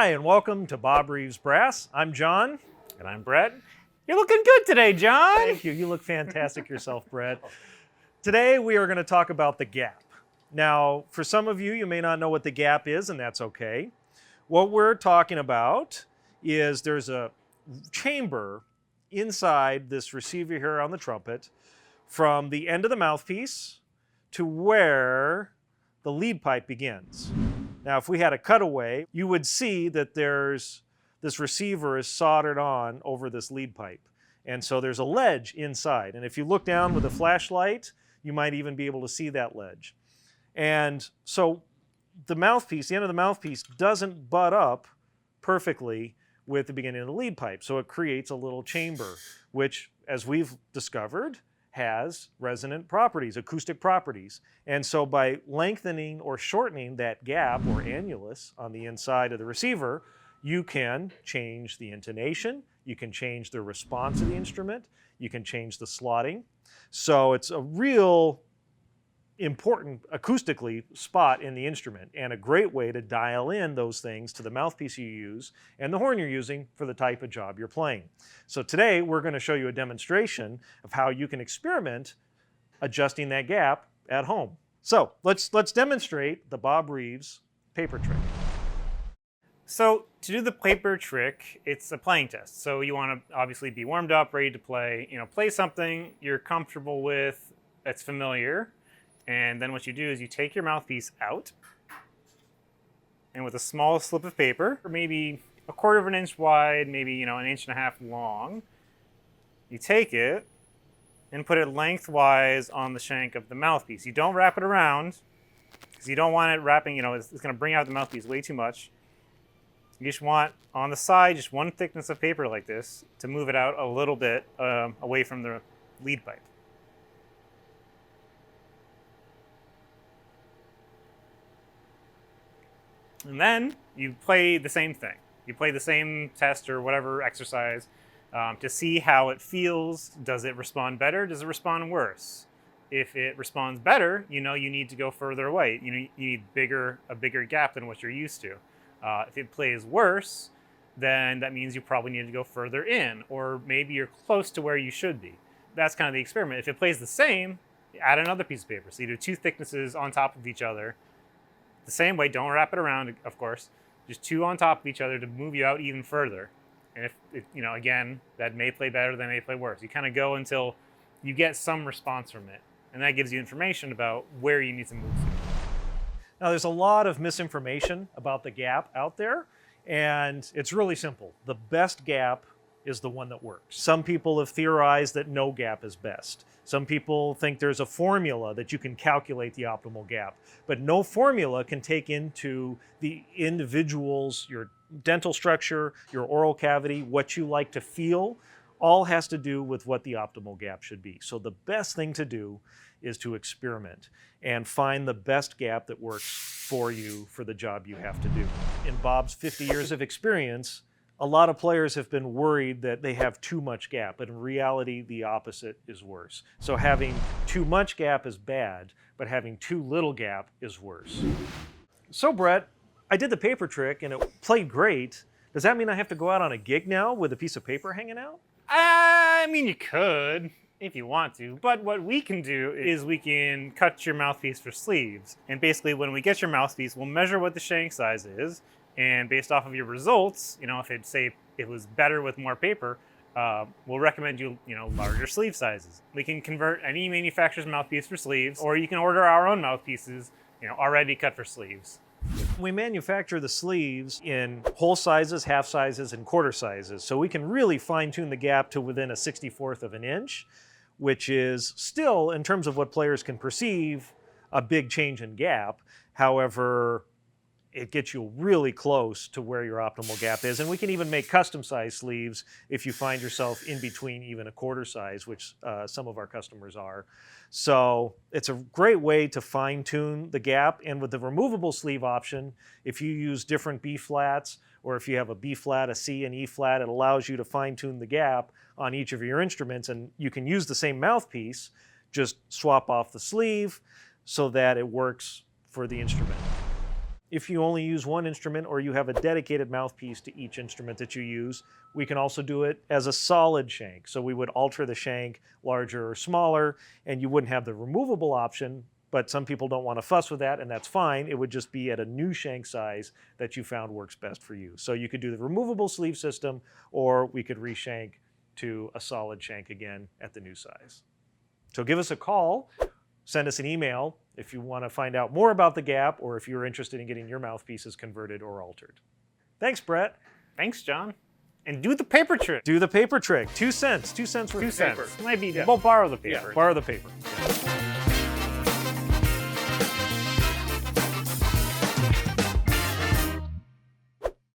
Hi, and welcome to Bob Reeves Brass. I'm John. And I'm Brett. You're looking good today, John. Thank you. You look fantastic yourself, Brett. Today we are going to talk about the gap. Now, for some of you, you may not know what the gap is, and that's okay. What we're talking about is there's a chamber inside this receiver here on the trumpet from the end of the mouthpiece to where the lead pipe begins. Now, if we had a cutaway, you would see that this receiver is soldered on over this lead pipe. And so there's a ledge inside. And if you look down with a flashlight, you might even be able to see that ledge. And so the mouthpiece, the end of the mouthpiece, doesn't butt up perfectly with the beginning of the lead pipe. So it creates a little chamber, which, as we've discovered, has resonant properties, acoustic properties. And so by lengthening or shortening that gap or annulus on the inside of the receiver, you can change the intonation, you can change the response of the instrument, you can change the slotting. So it's a real important acoustically spot in the instrument and a great way to dial in those things to the mouthpiece you use and the horn you're using for the type of job you're playing. So today we're going to show you a demonstration of how you can experiment adjusting that gap at home. So let's demonstrate the Bob Reeves Paper Trick. So to do the paper trick, it's a playing test. So you want to obviously be warmed up, ready to play. Play something you're comfortable with, that's familiar. And then what you do is you take your mouthpiece out, and with a small slip of paper, or maybe a quarter of an inch wide, maybe an inch and a half long, you take it and put it lengthwise on the shank of the mouthpiece. You don't wrap it around because you don't want it wrapping. It's going to bring out the mouthpiece way too much. You just want on the side just one thickness of paper like this to move it out a little bit away from the lead pipe. And then you play the same thing. You play the same test or whatever exercise to see how it feels. Does it respond better? Does it respond worse? If it responds better, you need to go further away. You need a bigger gap than what you're used to. If it plays worse, then that means you probably need to go further in, or maybe you're close to where you should be. That's kind of the experiment. If it plays the same, add another piece of paper. So you do two thicknesses on top of each other. The same way, don't wrap it around, of course. Just two on top of each other to move you out even further. And if again, that may play better, that may play worse. You kind of go until you get some response from it. And that gives you information about where you need to move to. Now, there's a lot of misinformation about the gap out there, and it's really simple. The best gap is the one that works. Some people have theorized that no gap is best. Some people think there's a formula that you can calculate the optimal gap, but no formula can take into the individual's, your dental structure, your oral cavity, what you like to feel, all has to do with what the optimal gap should be. So the best thing to do is to experiment and find the best gap that works for you for the job you have to do. In Bob's 50 years of experience, a lot of players have been worried that they have too much gap, but in reality, the opposite is worse. So having too much gap is bad, but having too little gap is worse. So Brett, I did the paper trick and it played great. Does that mean I have to go out on a gig now with a piece of paper hanging out? I mean, you could if you want to, but what we can do is we can cut your mouthpiece for sleeves. And basically when we get your mouthpiece, we'll measure what the shank size is. And based off of your results, if it was better with more paper, we'll recommend you, larger sleeve sizes. We can convert any manufacturer's mouthpiece for sleeves, or you can order our own mouthpieces, already cut for sleeves. We manufacture the sleeves in whole sizes, half sizes, and quarter sizes. So we can really fine tune the gap to within a 64th of an inch, which is still, in terms of what players can perceive, a big change in gap. However, it gets you really close to where your optimal gap is. And we can even make custom size sleeves if you find yourself in between even a quarter size, which some of our customers are. So it's a great way to fine tune the gap. And with the removable sleeve option, if you use different B flats, or if you have a B flat, a C, and E flat, it allows you to fine tune the gap on each of your instruments. And you can use the same mouthpiece, just swap off the sleeve so that it works for the instrument. if you only use one instrument or you have a dedicated mouthpiece to each instrument that you use. We can also do it as a solid shank. So we would alter the shank larger or smaller, and you wouldn't have the removable option, but some people don't want to fuss with that, and that's fine. It would just be at a new shank size that you found works best for you. So you could do the removable sleeve system, or we could reshank to a solid shank again at the new size. So give us a call, send us an email if you want to find out more about the Gap, or if you're interested in getting your mouthpieces converted or altered. Thanks, Brett. Thanks, John. And do the paper trick. Do the paper trick. 2 cents. 2 cents worth 2 of cents. paper. Maybe Yeah. we'll borrow the paper. Borrow the paper. Yeah.